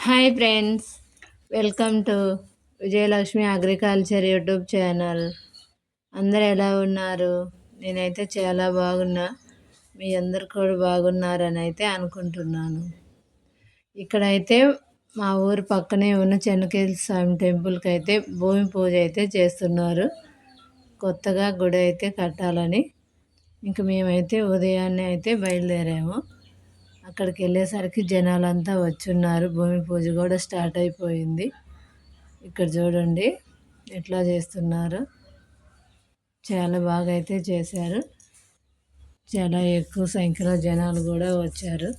Hi friends, welcome to Vijayalakshmi agriculture YouTube channel. అందరు ఎలా ఉన్నారు? నేనైతే చాలా బాగున్నా. మీ అందరు కూడా బాగున్నారని అయితే అనుకుంటున్నాను. ఇక్కడైతే మా ఊరు పక్కనే ఉన్న చెన్నకేశ్వర స్వామి టెంపుల్కి అయితే భూమి పూజ అయితే చేస్తున్నారు. కొత్తగా గుడి అయితే కట్టాలని. ఇంక మేమైతే ఉదయాన్నే అయితే బయలుదేరాము. అక్కడికి వెళ్ళేసరికి జనాలంతా వచ్చున్నారు. భూమి పూజ కూడా స్టార్ట్ అయిపోయింది. ఇక్కడ చూడండి ఎట్లా చేస్తున్నారు. చాలా బాగా అయితే చేశారు. చాలా ఎక్కువ సంఖ్యలో జనాలు కూడా వచ్చారు.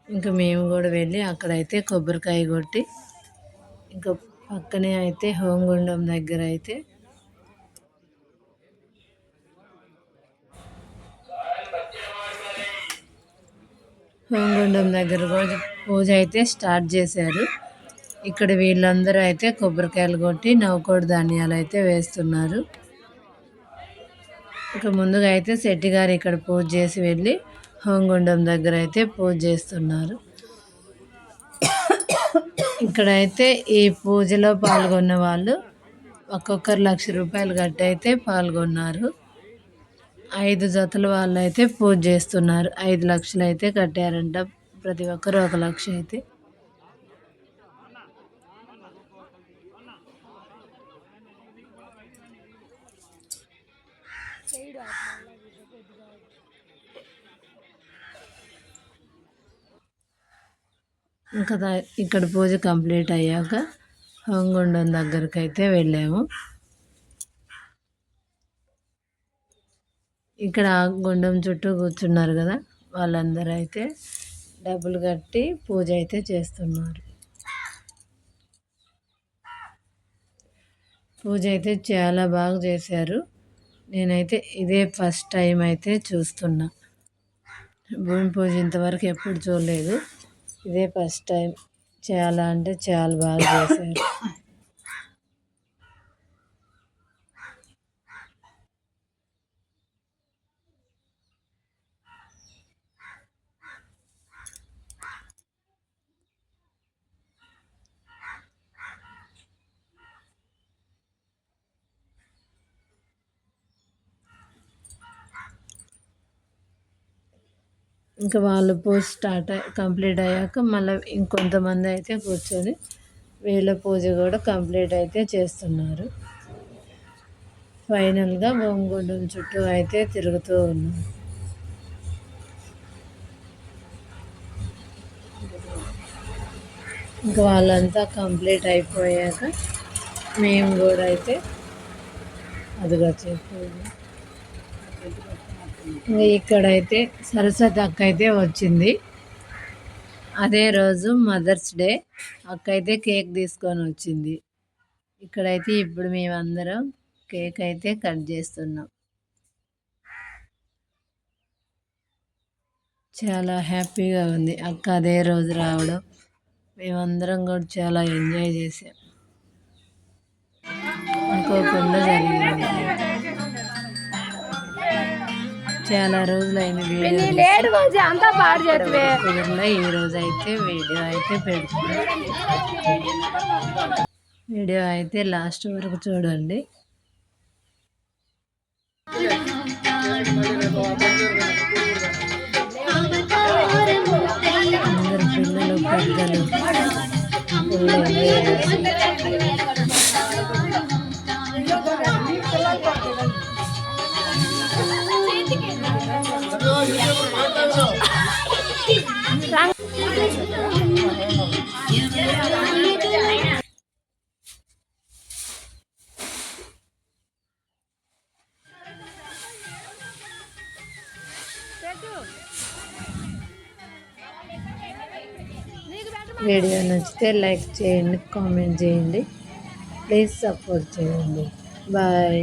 ఇంకా మేము కూడా వెళ్ళి అక్కడైతే కొబ్బరికాయ కొట్టి, ఇంకా పక్కనే అయితే హోమగుండం దగ్గర అయితే హోమగుండం దగ్గర కూడా పూజ అయితే స్టార్ట్ చేశారు. ఇక్కడ వీళ్ళందరూ అయితే కొబ్బరికాయలు కొట్టి నవ్వుకోడి ధాన్యాలు అయితే వేస్తున్నారు. ఇక ముందుగా అయితే శెట్టి గారు ఇక్కడ పూజ చేసి వెళ్ళి హోమగుండం దగ్గర అయితే పూజ చేస్తున్నారు. ఇక్కడైతే ఈ పూజలో పాల్గొన్న వాళ్ళు ఒక్కొక్కరు ₹1,00,000 కట్టి అయితే పాల్గొన్నారు. 5 జతల వాళ్ళు అయితే పూజ చేస్తున్నారు. 5 లక్షలు అయితే కట్టారంట. ప్రతి ఒక్కరు 1,00,000 అయితే. ఇంకా ఇక్కడ పూజ కంప్లీట్ అయ్యాక హోమగుండం దగ్గరికి అయితే వెళ్ళాము. ఇక్కడ గుండం చుట్టూ కూర్చున్నారు కదా, వాళ్ళందరూ అయితే డబ్బులు కట్టి పూజ అయితే చేస్తున్నారు. పూజ అయితే చాలా బాగా చేశారు. నేనైతే ఇదే ఫస్ట్ టైం అయితే చూస్తున్నా. భూమి పూజ ఇంతవరకు ఎప్పుడు చూడలేదు. ఇదే ఫస్ట్ టైం. చాలా అంటే చాలా బాగా చేశారు. ఇంకా వాళ్ళ పూజ కంప్లీట్ అయ్యాక మళ్ళీ ఇంకొంతమంది అయితే కూర్చొని వీళ్ళ పూజ కూడా కంప్లీట్ అయితే చేస్తున్నారు. ఫైనల్గా హోమగుండం చుట్టూ అయితే తిరుగుతూ ఉన్నారు. ఇంకా వాళ్ళంతా కంప్లీట్ అయిపోయాక మేము కూడా అయితే అదిగా చెప్పేది. ఇక్కడైతే సరస్వతి అక్క అయితే వచ్చింది. అదే రోజు మదర్స్ డే. అక్క అయితే కేక్ తీసుకొని వచ్చింది. ఇక్కడైతే ఇప్పుడు మేమందరం కేక్ అయితే కట్ చేస్తున్నాం. చాలా హ్యాపీగా ఉంది అక్క అదే రోజు రావడం. మేమందరం కూడా చాలా ఎంజాయ్ చేసాం. అనుకోకుండా జరిగింది. చాలా రోజులైన వీడియో ఈ రోజు అయితే వీడియో అయితే పెడుతున్నాం. వీడియో అయితే లాస్ట్ వరకు చూడండి. అందరు పిల్లలు పెద్దలు వీడియో నచ్చితే లైక్ చేయండి, కామెంట్ చేయండి, ప్లీజ్ సపోర్ట్ చేయండి. బాయ్.